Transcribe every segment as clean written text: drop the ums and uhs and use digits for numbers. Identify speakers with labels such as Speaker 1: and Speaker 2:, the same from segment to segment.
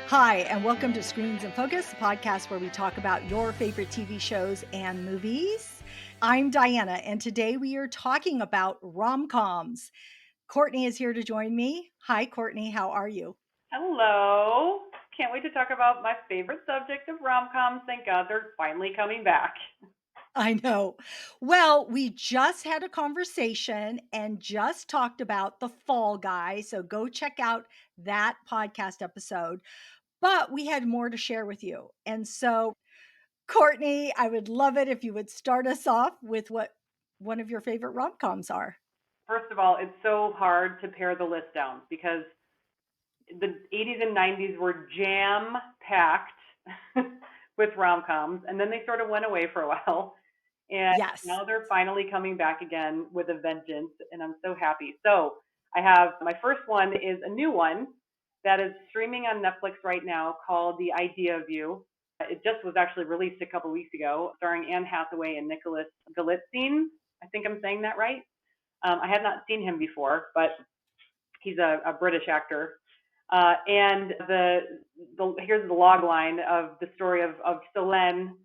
Speaker 1: Hi, and welcome to Screens in Focus, the podcast where we talk about your favorite TV shows and movies. I'm Diana, and today we are talking about rom-coms. Courtney is here to join me. Hi, Courtney. How are you?
Speaker 2: Hello. Can't wait to talk about my favorite subject of rom-coms. Thank God they're finally coming back.
Speaker 1: I know. Well, we just had a conversation and just talked about The Fall Guy. So go check out that podcast episode. But we had more to share with you. And so Courtney, I would love it if you would start us off with what one of your favorite rom-coms are.
Speaker 2: First of all, it's so hard to pare the list down because the 80s and 90s were jam-packed with rom-coms, and then they sort of went away for a while. And
Speaker 1: Yes.
Speaker 2: now they're finally coming back again with a vengeance, and I'm so happy. So I have my first one is a new one that is streaming on Netflix right now called The Idea of You. It just was actually released a couple weeks ago, starring Anne Hathaway and Nicholas Galitzine. I think I'm saying that right. I had not seen him before, but he's a British actor. And here's the log line of the story of Selene,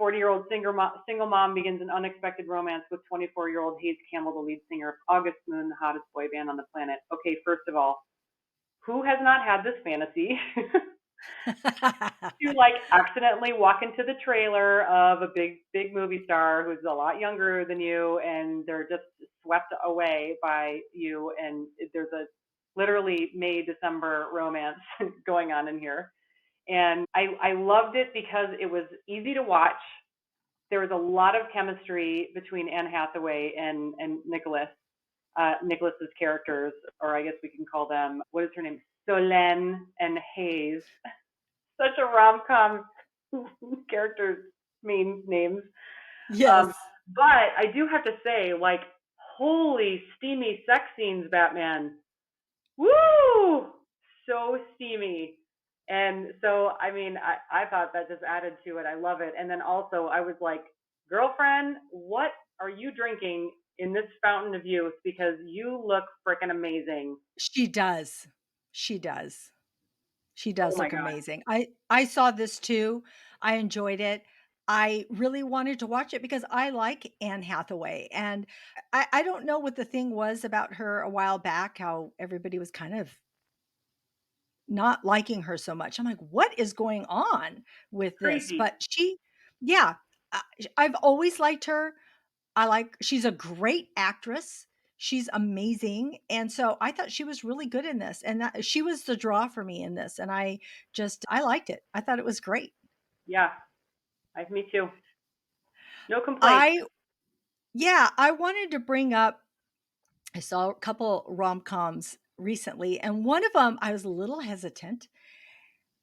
Speaker 2: 40-year-old single mom begins an unexpected romance with 24-year-old Hayes Campbell, the lead singer of August Moon, the hottest boy band on the planet. Okay, first of all, who has not had this fantasy to like accidentally walk into the trailer of a big movie star who's a lot younger than you and they're just swept away by you, and there's a literally May December romance going on in here. And I loved it because it was easy to watch. There was a lot of chemistry between Anne Hathaway and Nicholas's characters, or I guess we can call them, what is her name? Solène and Hayes. Such a rom-com characters mean names. Um,
Speaker 1: Yes.
Speaker 2: but I do have to say, like, holy steamy sex scenes, Batman. Woo! So steamy. And so, I mean, I thought that just added to it. I love it. And then also, I was like, girlfriend, what are you drinking in this fountain of youth? Because you look freaking amazing.
Speaker 1: She does. She does. She
Speaker 2: Oh
Speaker 1: does
Speaker 2: my
Speaker 1: look
Speaker 2: God.
Speaker 1: amazing. I saw this too. I enjoyed it. I really wanted to watch it because I like Anne Hathaway. And I don't know what the thing was about her a while back, how everybody was kind of not liking her so much. I'm like, what is going on with this?
Speaker 2: Crazy.
Speaker 1: But yeah, I've always liked her. She's a great actress. She's amazing. And so I thought she was really good in this. And that she was the draw for me in this. And I liked it. I thought it was great.
Speaker 2: Yeah, me too. No complaints.
Speaker 1: I, yeah, I wanted to bring up, I saw a couple rom-coms recently, and one of them I was a little hesitant,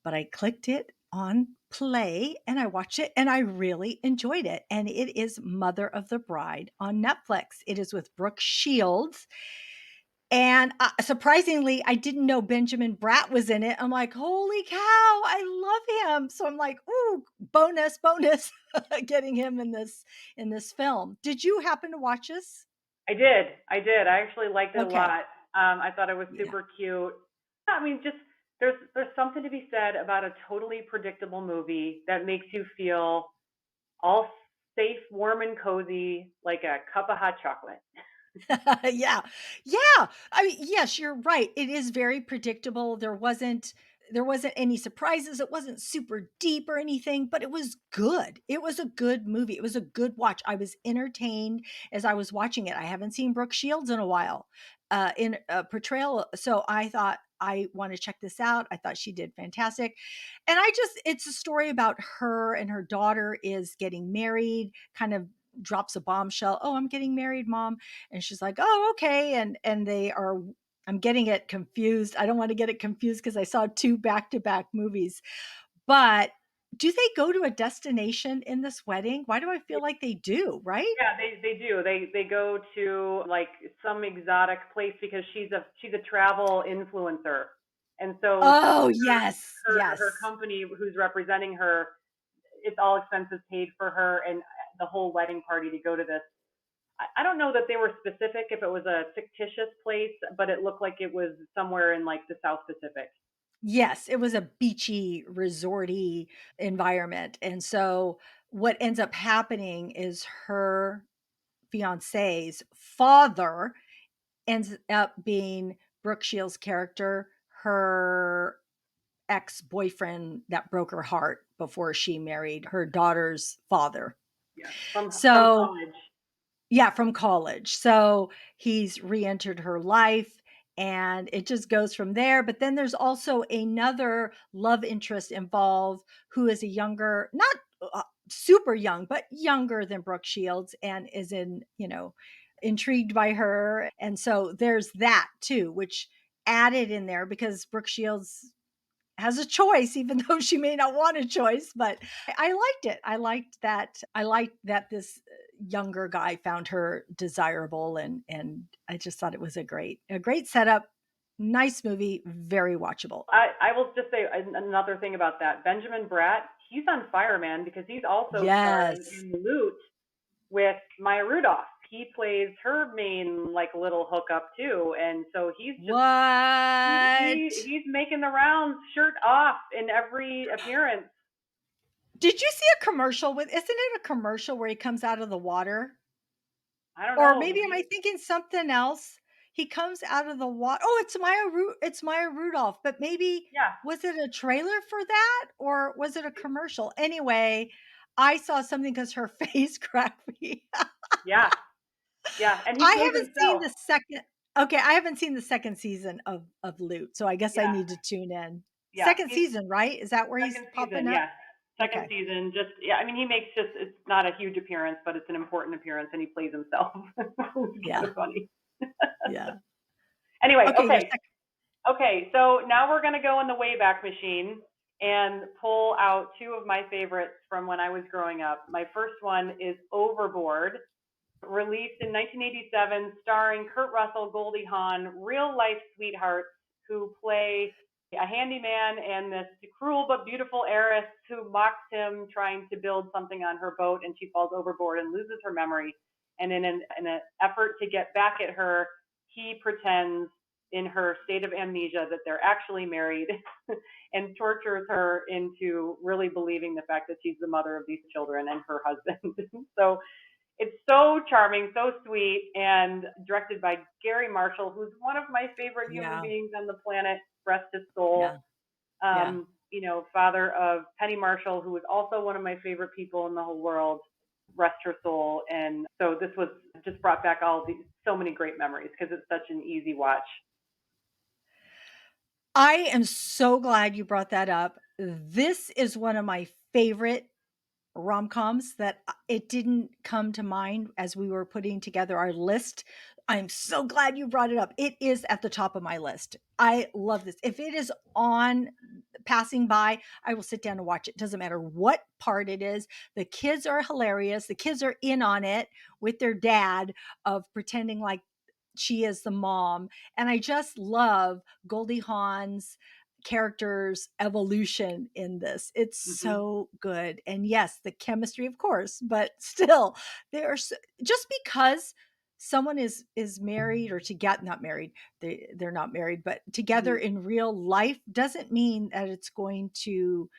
Speaker 1: but I clicked it on play and I watched it and I really enjoyed it. And it is Mother of the Bride on Netflix. It is with Brooke Shields. And surprisingly, I didn't know Benjamin Bratt was in it. I'm like, holy cow, I love him. So I'm like, ooh, bonus, getting him in this film. Did you happen to watch this?
Speaker 2: I did. I did. I actually liked it a
Speaker 1: Okay.
Speaker 2: lot. I thought it was
Speaker 1: Yeah.
Speaker 2: super cute. I mean, just there's something to be said about a totally predictable movie that makes you feel all safe, warm, and cozy, like a cup of hot chocolate.
Speaker 1: Yeah. Yeah. I mean, yes, you're right. It is very predictable. There wasn't any surprises. It wasn't super deep or anything, but it was good. It was a good movie. It was a good watch. I was entertained as I was watching it. I haven't seen Brooke Shields in a while in a portrayal. So I thought I want to check this out. I thought she did fantastic. And it's a story about her and her daughter is getting married, kind of drops a bombshell. Oh, I'm getting married, mom. And she's like, "Oh, okay." And they are I'm getting it confused. I don't want to get it confused because I saw two back-to-back movies. But do they go to a destination in this wedding? Why do I feel like they do, right?
Speaker 2: Yeah, they do. They go to like some exotic place because she's a travel influencer, and so
Speaker 1: Oh, yes.
Speaker 2: her
Speaker 1: Yes.
Speaker 2: company who's representing her, it's all expenses paid for her and the whole wedding party to go to this. I don't know that they were specific if it was a fictitious place, but it looked like it was somewhere in like the South Pacific.
Speaker 1: Yes, it was a beachy, resorty environment, and so what ends up happening is her fiancé's father ends up being Brooke Shields' character, her ex-boyfriend that broke her heart before she married her daughter's father.
Speaker 2: Yeah, from
Speaker 1: So
Speaker 2: college.
Speaker 1: yeah, from college. So he's re-entered her life and it just goes from there. But then there's also another love interest involved who is a younger, not super young, but younger than Brooke Shields and is intrigued by her. And so there's that too, which added in there because Brooke Shields has a choice, even though she may not want a choice. But I liked it. I liked that. I liked that this younger guy found her desirable, and I just thought it was a great setup. Nice movie, very watchable.
Speaker 2: I will just say another thing about that. Benjamin Bratt, he's on fire, man, because he's also starring
Speaker 1: Yes.
Speaker 2: in Loot with Maya Rudolph. He plays her main like little hookup too, and so he's just
Speaker 1: What?
Speaker 2: he's making the rounds, shirt off in every appearance.
Speaker 1: Did you see a commercial with? Isn't it a commercial where he comes out of the water?
Speaker 2: I don't
Speaker 1: Or
Speaker 2: know,
Speaker 1: maybe am I
Speaker 2: maybe.
Speaker 1: thinking something else? He comes out of the water. Oh, it's Maya Rudolph, but maybe
Speaker 2: Yeah,
Speaker 1: was it a trailer for that or was it a commercial? Anyway, I saw something because her face cracked me.
Speaker 2: yeah, yeah, and he
Speaker 1: I
Speaker 2: plays
Speaker 1: haven't seen
Speaker 2: himself.
Speaker 1: the second Okay, I haven't seen the second season of Loot, so I guess I
Speaker 2: Yeah,
Speaker 1: need to tune in.
Speaker 2: yeah,
Speaker 1: Second
Speaker 2: he's
Speaker 1: season, right? Is that where he's
Speaker 2: second
Speaker 1: popping
Speaker 2: season.
Speaker 1: up?
Speaker 2: Yes, second
Speaker 1: Okay.
Speaker 2: season. Just yeah, I mean, he makes just it's not a huge appearance, but it's an important appearance, and he plays himself. It's kind
Speaker 1: Yeah.
Speaker 2: of funny.
Speaker 1: Yeah.
Speaker 2: Anyway,
Speaker 1: Okay, your
Speaker 2: okay,
Speaker 1: second.
Speaker 2: okay. So now we're gonna go in the Wayback Machine and pull out two of my favorites from when I was growing up. My first one is Overboard, released in 1987, starring Kurt Russell, Goldie Hawn, real life sweethearts who play a handyman and this cruel but beautiful heiress who mocks him trying to build something on her boat, and she falls overboard and loses her memory. And in an effort to get back at her, he pretends in her state of amnesia that they're actually married and tortures her into really believing the fact that she's the mother of these children and her husband. So it's so charming, so sweet, and directed by Gary Marshall, who's one of my favorite human
Speaker 1: Yeah.
Speaker 2: beings on the planet. Rest his soul.
Speaker 1: Yeah. Yeah.
Speaker 2: Father of Penny Marshall, who is also one of my favorite people in the whole world. Rest her soul. And so this was just brought back all these so many great memories because it's such an easy watch.
Speaker 1: I am so glad you brought that up. This is one of my favorite rom-coms that it didn't come to mind as we were putting together our list. I'm so glad you brought it up. It is at the top of my list. I love this. If it is on passing by, I will sit down and watch it. Doesn't matter what part it is. The kids are hilarious. The kids are in on it with their dad of pretending like she is the mom. And I just love Goldie Hawn's character's evolution in this. It's
Speaker 2: Mm-hmm.
Speaker 1: so good. And yes, the chemistry, of course, but still, they are just because someone is married or together, not married, they're not married, but together
Speaker 2: Mm-hmm.
Speaker 1: in real life doesn't mean that it's going to,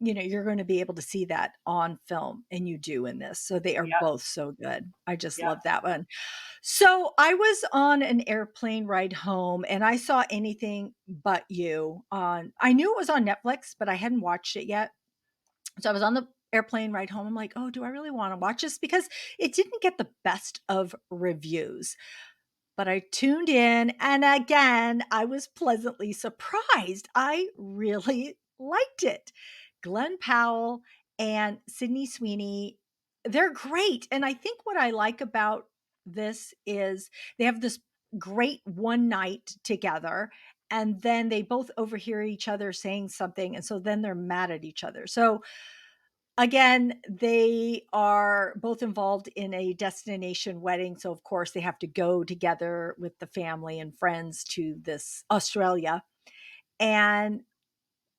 Speaker 1: you're going to be able to see that on film, and you do in this. So they are
Speaker 2: Yep.
Speaker 1: both so good. I just
Speaker 2: Yep.
Speaker 1: love that one. So I was on an airplane ride home and I saw Anything But You on. I knew it was on Netflix, but I hadn't watched it yet. So I was on the airplane ride home. I'm like, "Oh, do I really want to watch this?" Because it didn't get the best of reviews. But I tuned in and again, I was pleasantly surprised. I really liked it. Glenn Powell and Sydney Sweeney, they're great. And I think what I like about this is they have this great one night together and then they both overhear each other saying something and so then they're mad at each other. So again, they are both involved in a destination wedding, so of course they have to go together with the family and friends to this Australia, and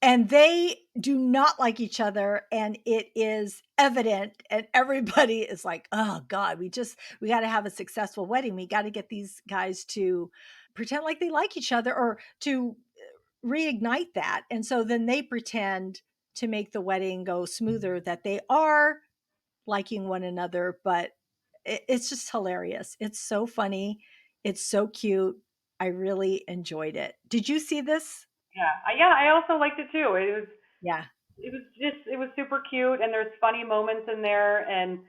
Speaker 1: they do not like each other, and it is evident, and everybody is like, "Oh god, we gotta have a successful wedding. We gotta get these guys to pretend like they like each other or to reignite that, and so then they pretend to make the wedding go smoother that they are liking one another, but it's just hilarious. It's so funny. It's so cute. I really enjoyed it. Did you see this?
Speaker 2: Yeah, yeah, I also liked it too.
Speaker 1: Yeah.
Speaker 2: It was super cute, and there's funny moments in there. And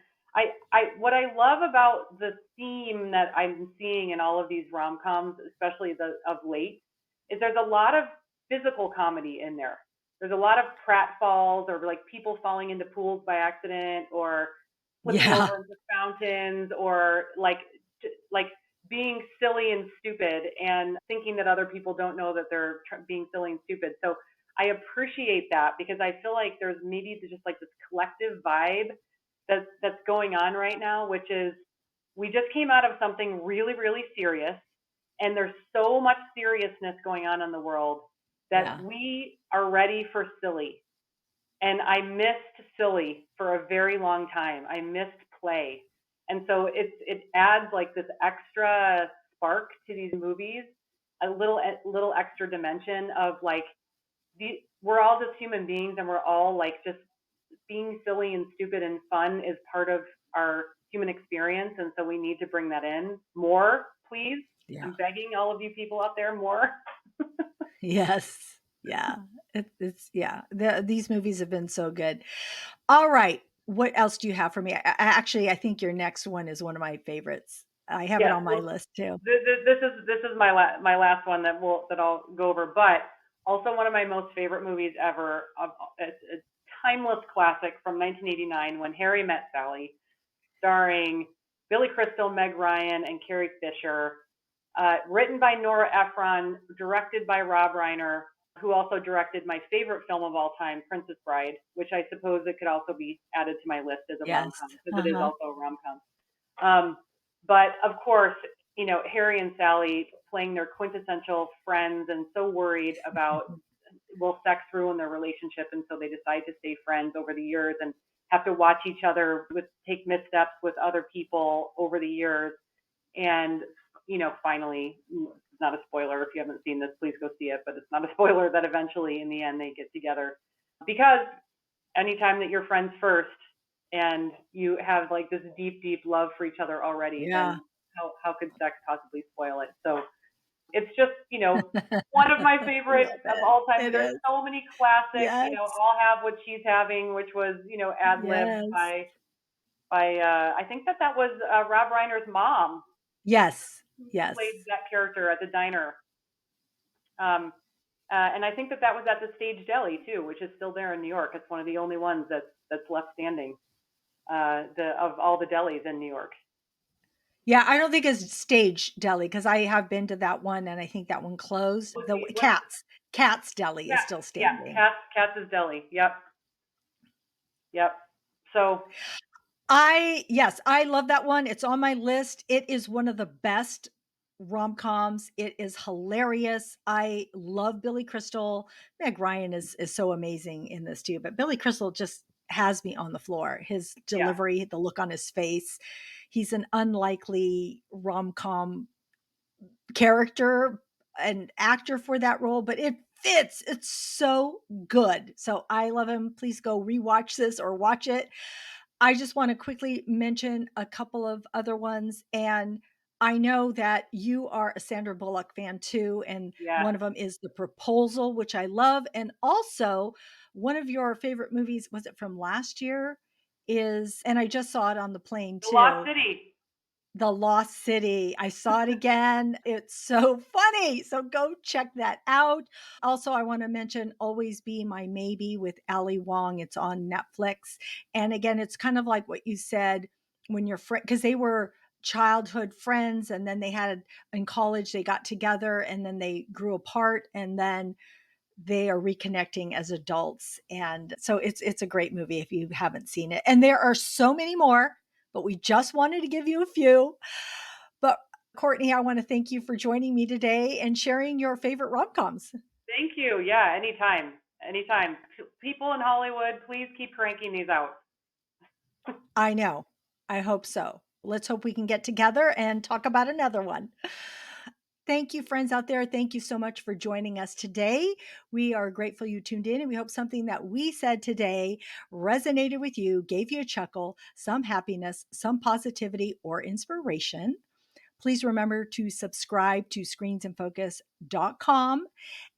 Speaker 2: what I love about the theme that I'm seeing in all of these rom-coms, especially the of late, is there's a lot of physical comedy in there. There's a lot of pratfalls, or like people falling into pools by accident, or flipping
Speaker 1: Yeah.
Speaker 2: over into fountains, or like being silly and stupid and thinking that other people don't know that they're being silly and stupid. So I appreciate that, because I feel like there's maybe just like this collective vibe that's going on right now, which is we just came out of something really, really serious, and there's so much seriousness going on in the world that
Speaker 1: Yeah.
Speaker 2: we are ready for silly. And I missed silly for a very long time. I missed play. And so it adds like this extra spark to these movies, a little extra dimension of like we're all just human beings, and we're all like just being silly and stupid and fun is part of our human experience. And so we need to bring that in more, please.
Speaker 1: Yeah.
Speaker 2: I'm begging all of you people out there more.
Speaker 1: Yes. Yeah. It's yeah. These movies have been so good. All right. What else do you have for me? Actually, I think your next one is one of my favorites. I have it
Speaker 2: Yes,
Speaker 1: on my
Speaker 2: well,
Speaker 1: list too.
Speaker 2: this is my last one that I'll go over, but also one of my most favorite movies ever. It's a timeless classic from 1989, When Harry Met Sally, starring Billy Crystal, Meg Ryan, and Carrie Fisher. Written by Nora Ephron, directed by Rob Reiner, who also directed my favorite film of all time, Princess Bride, which I suppose it could also be added to my list as a
Speaker 1: Yes.
Speaker 2: rom-com, because it is
Speaker 1: Uh-huh.
Speaker 2: also a rom-com. Um, but of course, Harry and Sally playing their quintessential friends, and so worried about will sex ruin their relationship, and so they decide to stay friends over the years, and have to watch each other take missteps with other people over the years. And finally, it's not a spoiler if you haven't seen this, please go see it, but it's not a spoiler that eventually in the end they get together, because anytime that you're friends first and you have like this deep, deep love for each other already,
Speaker 1: Yeah.
Speaker 2: then how could sex possibly spoil it? So it's just, one of my
Speaker 1: I
Speaker 2: favorite
Speaker 1: love
Speaker 2: of
Speaker 1: it.
Speaker 2: all time.
Speaker 1: It
Speaker 2: There's
Speaker 1: is.
Speaker 2: so many classics,
Speaker 1: Yes.
Speaker 2: I'll have what she's having, which was, ad libbed
Speaker 1: Yes.
Speaker 2: by I think that was Rob Reiner's mom,
Speaker 1: Yes.
Speaker 2: who played
Speaker 1: Yes.
Speaker 2: that character at the diner. Um, and I think that was at the Stage Deli too, which is still there in New York. It's one of the only ones that's left standing, of all the delis in New York.
Speaker 1: Yeah, I don't think it's Stage Deli because I have been to that one and I think that one closed. The
Speaker 2: What's
Speaker 1: Cat's Deli is
Speaker 2: yeah,
Speaker 1: still
Speaker 2: yeah,
Speaker 1: standing.
Speaker 2: Katz's Deli. Yep, yep. So
Speaker 1: Yes, I love that one. It's on my list. It is one of the best rom-coms. It is hilarious. I love Billy Crystal. Meg Ryan is so amazing in this too, but Billy Crystal just has me on the floor. His
Speaker 2: yeah,
Speaker 1: delivery, the look on his face. He's an unlikely rom-com character and actor for that role, but it fits. It's so good. So I love him. Please go rewatch this or watch it. I just want to quickly mention a couple of other ones. And I know that you are a Sandra Bullock fan too. And
Speaker 2: yeah.
Speaker 1: one of them is The Proposal, which I love. And also, one of your favorite movies, was it from last year? And I just saw it on the plane
Speaker 2: The Lost
Speaker 1: too,
Speaker 2: City.
Speaker 1: The Lost City. I saw it again. It's so funny. So go check that out. Also, I want to mention Always Be My Maybe with Ali Wong. It's on Netflix. And again, it's kind of like what you said when your friend, because they were childhood friends and then they had in college, they got together and then they grew apart and then they are reconnecting as adults. And so it's a great movie if you haven't seen it. And there are so many more, but we just wanted to give you a few. But Courtney, I want to thank you for joining me today and sharing your favorite rom-coms.
Speaker 2: Thank you. Yeah, anytime, anytime. People in Hollywood, please keep cranking these out.
Speaker 1: I know. I hope so. Let's hope we can get together and talk about another one. Thank you, friends out there. Thank you so much for joining us today. We are grateful you tuned in, and we hope something that we said today resonated with you, gave you a chuckle, some happiness, some positivity, or inspiration. Please remember to subscribe to screensandfocus.com,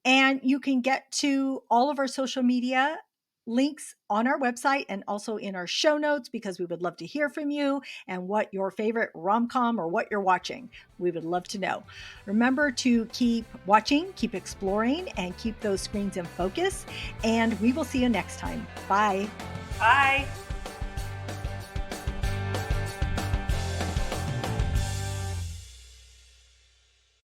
Speaker 1: and you can get to all of our social media links on our website and also in our show notes, because we would love to hear from you and what your favorite rom-com or what you're watching. We would love to know. Remember to keep watching, keep exploring, and keep those screens in focus. And we will see you next time. Bye.
Speaker 2: Bye.